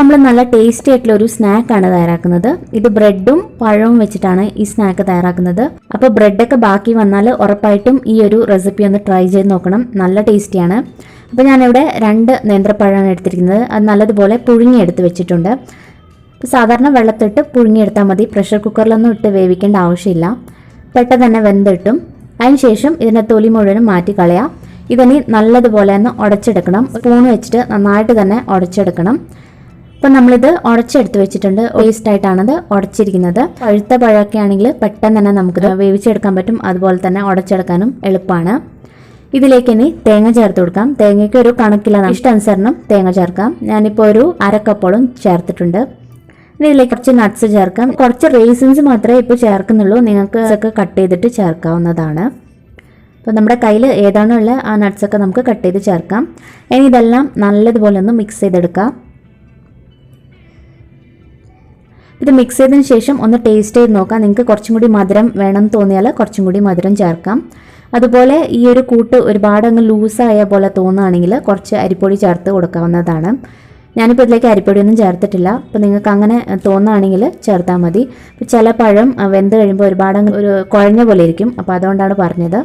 നമ്മൾ നല്ല ടേസ്റ്റി ആയിട്ടുള്ള ഒരു സ്നാക്കാണ് തയ്യാറാക്കുന്നത്. ഇത് ബ്രെഡും പഴവും വെച്ചിട്ടാണ് ഈ സ്നാക്ക് തയ്യാറാക്കുന്നത്. അപ്പോൾ ബ്രെഡൊക്കെ ബാക്കി വന്നാൽ ഉറപ്പായിട്ടും ഈ ഒരു റെസിപ്പി ഒന്ന് ട്രൈ ചെയ്ത് നോക്കണം. നല്ല ടേസ്റ്റിയാണ്. അപ്പോൾ ഞാനിവിടെ 2 നേന്ത്രപ്പഴമാണ് എടുത്തിരിക്കുന്നത്. അത് നല്ലതുപോലെ പുഴുങ്ങിയെടുത്ത് വെച്ചിട്ടുണ്ട്. സാധാരണ വെള്ളത്തിട്ട് പുഴുങ്ങിയെടുത്താൽ മതി. പ്രഷർ കുക്കറിലൊന്നും ഇട്ട് വേവിക്കേണ്ട ആവശ്യമില്ല. പെട്ടെന്ന് തന്നെ വെന്തിട്ടും. അതിനുശേഷം ഇതിൻ്റെ തൊലി മുഴുവനും മാറ്റി കളയാം. ഇതിനി നല്ലതുപോലെ തന്നെ ഉടച്ചെടുക്കണം. സ്പൂൺ വെച്ചിട്ട് നന്നായിട്ട് തന്നെ ഉടച്ചെടുക്കണം. അപ്പം നമ്മളിത് ഉടച്ചെടുത്ത് വെച്ചിട്ടുണ്ട്. വേസ്റ്റായിട്ടാണത് ഉടച്ചിരിക്കുന്നത്. പഴുത്ത പഴമൊക്കെ ആണെങ്കിൽ പെട്ടെന്ന് തന്നെ നമുക്കിത് വേവിച്ചെടുക്കാൻ പറ്റും. അതുപോലെ തന്നെ ഉടച്ചെടുക്കാനും എളുപ്പമാണ്. ഇതിലേക്ക് ഇനി തേങ്ങ ചേർത്ത് കൊടുക്കാം. തേങ്ങയ്ക്ക് ഒരു കണക്കില്ല, ഇഷ്ടാനുസരണം തേങ്ങ ചേർക്കാം. ഞാനിപ്പോൾ ഒരു 1/2 കപ്പോളം ചേർത്തിട്ടുണ്ട്. ഇനി ഇതിലേക്ക് കുറച്ച് നട്ട്സ് ചേർക്കാം. കുറച്ച് റേസിൻസ് മാത്രമേ ഇപ്പോൾ ചേർക്കുന്നുള്ളൂ. നിങ്ങൾക്ക് ഇതൊക്കെ കട്ട് ചെയ്തിട്ട് ചേർക്കാവുന്നതാണ്. അപ്പോൾ നമ്മുടെ കയ്യിൽ ഏതാണോ ഉള്ള ആ നട്ട്സൊക്കെ നമുക്ക് കട്ട് ചെയ്ത് ചേർക്കാം. ഇനി ഇതെല്ലാം നല്ലതുപോലെ ഒന്ന് മിക്സ് ചെയ്തെടുക്കാം. ഇത് മിക്സ് ചെയ്തതിന് ശേഷം ഒന്ന് ടേസ്റ്റ് ചെയ്ത് നോക്കാം. നിങ്ങൾക്ക് കുറച്ചും കൂടി മധുരം വേണം തോന്നിയാൽ കുറച്ചും കൂടി മധുരം ചേർക്കാം. അതുപോലെ ഈ ഒരു കൂട്ട് ഒരുപാട് അങ്ങ് ലൂസായ പോലെ തോന്നുകയാണെങ്കിൽ കുറച്ച് അരിപ്പൊടി ചേർത്ത് കൊടുക്കാവുന്നതാണ്. ഞാനിപ്പോൾ ഇതിലേക്ക് അരിപ്പൊടിയൊന്നും ചേർത്തിട്ടില്ല. അപ്പോൾ നിങ്ങൾക്ക് അങ്ങനെ തോന്നുകയാണെങ്കിൽ ചേർത്താൽ മതി. ഇപ്പോൾ ചില പഴം വെന്ത് കഴിയുമ്പോൾ ഒരുപാട് ഒരു കുഴഞ്ഞ പോലെ ഇരിക്കും. അപ്പോൾ അതുകൊണ്ടാണ് പറഞ്ഞത്.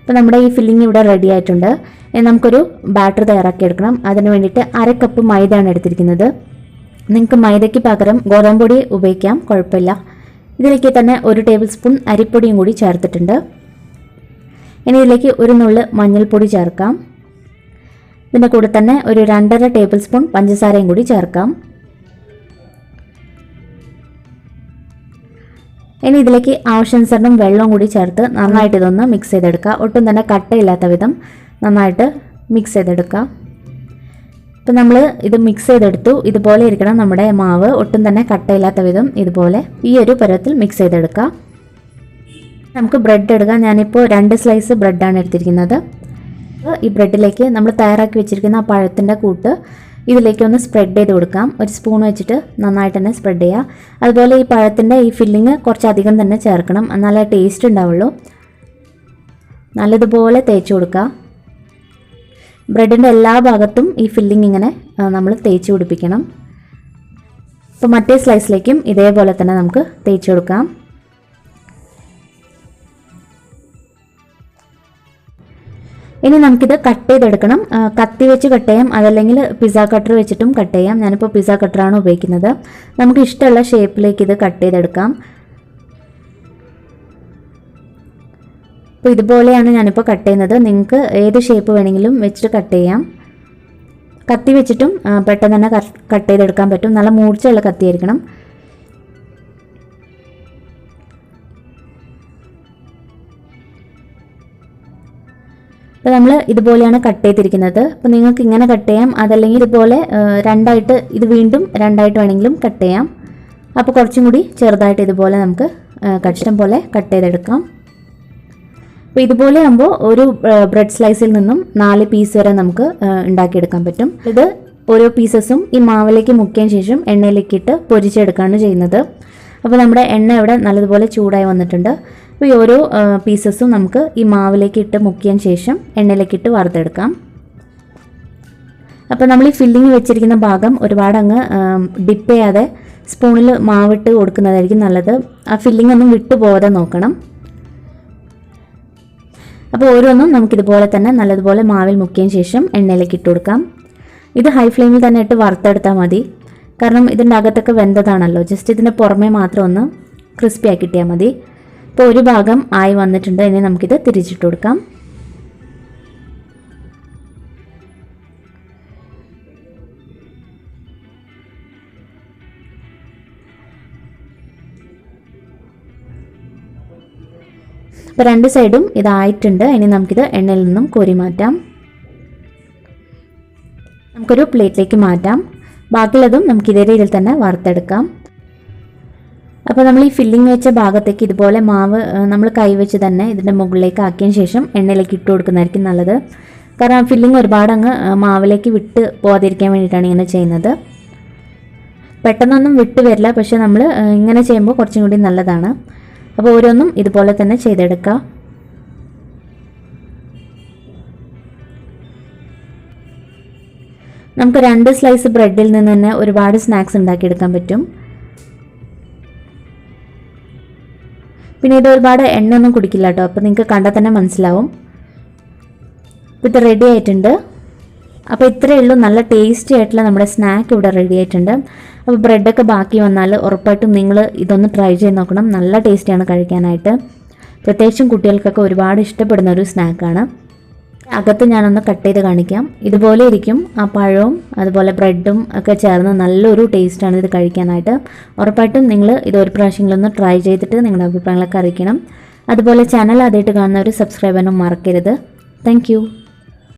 അപ്പോൾ നമ്മുടെ ഈ ഫില്ലിംഗ് ഇവിടെ റെഡി ആയിട്ടുണ്ട്. നമുക്കൊരു ബാറ്റർ തയ്യാറാക്കി എടുക്കണം. അതിന് വേണ്ടിയിട്ട് 1/2 കപ്പ് മൈദയാണ് എടുത്തിരിക്കുന്നത്. നിങ്ങൾക്ക് മൈദയ്ക്ക് പകരം ഗോതമ്പ് പൊടി ഉപയോഗിക്കാം, കുഴപ്പമില്ല. ഇതിലേക്ക് തന്നെ 1 ടേബിൾ സ്പൂൺ അരിപ്പൊടിയും കൂടി ചേർത്തിട്ടുണ്ട്. ഇനി ഇതിലേക്ക് ഒരു നുള്ള് മഞ്ഞൾപ്പൊടി ചേർക്കാം. ഇതിൻ്റെ കൂടെ തന്നെ ഒരു 2.5 ടേബിൾ സ്പൂൺ പഞ്ചസാരയും കൂടി ചേർക്കാം. ഇനി ഇതിലേക്ക് ആവശ്യാനുസരണം വെള്ളം കൂടി ചേർത്ത് നന്നായിട്ട് ഇതൊന്ന് മിക്സ് ചെയ്തെടുക്കുക. ഒട്ടും തന്നെ കട്ടയില്ലാത്ത വിധം നന്നായിട്ട് മിക്സ് ചെയ്തെടുക്കുക. ഇപ്പം നമ്മൾ ഇത് മിക്സ് ചെയ്തെടുത്തു. ഇതുപോലെ ഇരിക്കണം നമ്മുടെ മാവ്. ഒട്ടും തന്നെ കട്ടയില്ലാത്ത വിധം ഇതുപോലെ ഈ ഒരു പരുവത്തിൽ മിക്സ് ചെയ്തെടുക്കുക. നമുക്ക് ബ്രെഡ് എടുക്കാം. ഞാനിപ്പോൾ 2 സ്ലൈസ് ബ്രെഡാണ് എടുത്തിരിക്കുന്നത്. ഈ ബ്രെഡിലേക്ക് നമ്മൾ തയ്യാറാക്കി വെച്ചിരിക്കുന്ന ആ പഴത്തിൻ്റെ കൂട്ട് ഇതിലേക്ക് ഒന്ന് സ്പ്രെഡ് ചെയ്ത് കൊടുക്കാം. ഒരു സ്പൂൺ വെച്ചിട്ട് നന്നായിട്ട് തന്നെ സ്പ്രെഡ് ചെയ്യുക. അതുപോലെ ഈ പഴത്തിൻ്റെ ഈ ഫില്ലിങ് കുറച്ചധികം തന്നെ ചേർക്കണം, എന്നാലേ ടേസ്റ്റ് ഉണ്ടാവുള്ളൂ. നല്ലതുപോലെ തേച്ച് കൊടുക്കുക. ബ്രെഡിൻ്റെ എല്ലാ ഭാഗത്തും ഈ ഫില്ലിങ് ഇങ്ങനെ നമ്മൾ തേച്ച് പിടിപ്പിക്കണം. അപ്പോൾ മറ്റേ സ്ലൈസിലേക്കും ഇതേപോലെ തന്നെ നമുക്ക് തേച്ച് കൊടുക്കാം. ഇനി നമുക്കിത് കട്ട് ചെയ്തെടുക്കണം. കത്തി വെച്ച് കട്ട് ചെയ്യാം, അതല്ലെങ്കിൽ പിസ്സ കട്ടർ വെച്ചിട്ടും കട്ട് ചെയ്യാം. ഞാനിപ്പോൾ പിസ്സ കട്ടറാണ് ഉപയോഗിക്കുന്നത്. നമുക്ക് ഇഷ്ടമുള്ള ഷേപ്പിലേക്ക് ഇത് കട്ട് ചെയ്തെടുക്കാം. അപ്പോൾ ഇതുപോലെയാണ് ഞാനിപ്പോൾ കട്ട് ചെയ്യുന്നത്. നിങ്ങൾക്ക് ഏത് ഷേപ്പ് വേണമെങ്കിലും വെച്ചിട്ട് കട്ട് ചെയ്യാം. കത്തി വെച്ചിട്ടും പെട്ടെന്ന് തന്നെ കട്ട് ചെയ്തെടുക്കാൻ പറ്റും. നല്ല മൂർച്ചയുള്ള കത്തിയായിരിക്കണം. അപ്പോൾ നമ്മൾ ഇതുപോലെയാണ് കട്ട് ചെയ്തിരിക്കുന്നത്. അപ്പോൾ നിങ്ങൾക്ക് ഇങ്ങനെ കട്ട് ചെയ്യാം, അതല്ലെങ്കിൽ ഇതുപോലെ രണ്ടായിട്ട് ഇത് വീണ്ടും 2ആയിട്ട് വേണമെങ്കിലും കട്ട് ചെയ്യാം. അപ്പോൾ കുറച്ചും കൂടി ചെറുതായിട്ട് ഇതുപോലെ നമുക്ക് ഇഷ്ടം പോലെ കട്ട് ചെയ്തെടുക്കാം. അപ്പോൾ ഇതുപോലെ ആകുമ്പോൾ ഒരു ബ്രെഡ് സ്ലൈസിൽ നിന്നും 4 പീസ് വരെ നമുക്ക് ഉണ്ടാക്കിയെടുക്കാൻ പറ്റും. ഇത് ഓരോ പീസസും ഈ മാവിലേക്ക് മുക്കിയതിന് ശേഷം എണ്ണയിലേക്ക് ഇട്ട് പൊരിച്ചെടുക്കുകയാണ് ചെയ്യുന്നത്. അപ്പോൾ നമ്മുടെ എണ്ണ ഇവിടെ നല്ലതുപോലെ ചൂടായി വന്നിട്ടുണ്ട്. അപ്പോൾ ഈ ഓരോ പീസസും നമുക്ക് ഈ മാവിലേക്ക് ഇട്ട് മുക്കിയതിന് ശേഷം എണ്ണയിലേക്ക് ഇട്ട് വറുത്തെടുക്കാം. അപ്പോൾ നമ്മൾ ഈ ഫില്ലിങ് വെച്ചിരിക്കുന്ന ഭാഗം ഒരുപാട് അങ്ങ് ഡിപ്പ് ചെയ്യാതെ സ്പൂണിൽ മാവിട്ട് കൊടുക്കുന്നതായിരിക്കും നല്ലത്. ആ ഫില്ലിംഗ് ഒന്നും വിട്ടുപോകാതെ നോക്കണം. അപ്പോൾ ഓരോന്നും നമുക്കിതുപോലെ തന്നെ നല്ലതുപോലെ മാവിൽ മുക്കിയതിന് ശേഷം എണ്ണയിലേക്ക് ഇട്ട് കൊടുക്കാം. ഇത് ഹൈ ഫ്ലെയിമിൽ തന്നെ ഇട്ട് വറുത്തെടുത്താൽ മതി. കാരണം ഇതിൻ്റെ അകത്തൊക്കെ വെന്തതാണല്ലോ. ജസ്റ്റ് ഇതിൻ്റെ പുറമേ മാത്രം ഒന്ന് ക്രിസ്പി ആക്കി കിട്ടിയാൽ മതി. ഇപ്പോൾ ഒരു ഭാഗം ആയി വന്നിട്ടുണ്ട്. ഇനി നമുക്കിത് തിരിച്ചിട്ട് കൊടുക്കാം. അപ്പോൾ 2 സൈഡും ഇതായിട്ടുണ്ട്. ഇനി നമുക്കിത് എണ്ണയിൽ നിന്നും കോരി മാറ്റാം. നമുക്കൊരു പ്ലേറ്റിലേക്ക് മാറ്റാം. ബാക്കിയുള്ളതും നമുക്ക് ഇതേ രീതിയിൽ തന്നെ വറുത്തെടുക്കാം. അപ്പോൾ നമ്മൾ ഈ ഫില്ലിംഗ് വെച്ച ഭാഗത്തേക്ക് ഇതുപോലെ മാവ് നമ്മൾ കൈവച്ച് തന്നെ ഇതിൻ്റെ മുകളിലേക്ക് ആക്കിയതിന് ശേഷം എണ്ണയിലേക്ക് ഇട്ട് കൊടുക്കുന്നതായിരിക്കും നല്ലത്. കാരണം ഫില്ലിംഗ് ഒരുപാട് അങ്ങ് മാവിലേക്ക് വിട്ട് പോകാതിരിക്കാൻ വേണ്ടിയിട്ടാണ് ഇങ്ങനെ ചെയ്യുന്നത്. പെട്ടെന്നൊന്നും വിട്ട് വരില്ല, പക്ഷേ നമ്മൾ ഇങ്ങനെ ചെയ്യുമ്പോൾ കുറച്ചും കൂടി നല്ലതാണ്. അപ്പോൾ ഓരോന്നും ഇതുപോലെ തന്നെ ചെയ്തെടുക്കുക. നമുക്ക് 2 സ്ലൈസ് ബ്രെഡിൽ നിന്ന് തന്നെ ഒരുപാട് സ്നാക്സ് ഉണ്ടാക്കിയെടുക്കാൻ പറ്റും. പിന്നെ ഇത് ഒരുപാട് എണ്ണയൊന്നും കുടിക്കില്ല കേട്ടോ, അപ്പോൾ നിങ്ങൾക്ക് കണ്ടാൽ തന്നെ മനസ്സിലാവും. ഇത് റെഡി ആയിട്ടുണ്ട്. അപ്പോൾ ഇത്രയേ ഉള്ളൂ, നല്ല ടേസ്റ്റി ആയിട്ടുള്ള നമ്മുടെ സ്നാക്ക് ഇവിടെ റെഡി ആയിട്ടുണ്ട്. അപ്പോൾ ബ്രെഡൊക്കെ ബാക്കി വന്നാൽ ഉറപ്പായിട്ടും നിങ്ങൾ ഇതൊന്ന് ട്രൈ ചെയ്ത് നോക്കണം. നല്ല ടേസ്റ്റിയാണ് കഴിക്കാനായിട്ട്. പ്രത്യേകിച്ചും കുട്ടികൾക്കൊക്കെ ഒരുപാട് ഇഷ്ടപ്പെടുന്ന ഒരു സ്നാക്കാണ്. അകത്ത് ഞാനൊന്ന് കട്ട് ചെയ്ത് കാണിക്കാം. ഇതുപോലെ ഇരിക്കും ആ പഴവും അതുപോലെ ബ്രെഡും ഒക്കെ ചേർന്ന് നല്ലൊരു ടേസ്റ്റാണ് ഇത് കഴിക്കാനായിട്ട്. ഉറപ്പായിട്ടും നിങ്ങൾ ഇത് ഒരു പ്രാവശ്യങ്ങളൊന്ന് ട്രൈ ചെയ്തിട്ട് നിങ്ങളുടെ അഭിപ്രായങ്ങളൊക്കെ അറിയിക്കണം. അതുപോലെ ചാനൽ ആദ്യമായിട്ട് കാണുന്നവർ സബ്സ്ക്രൈബ് ചെയ്യാനും മറക്കരുത്. താങ്ക്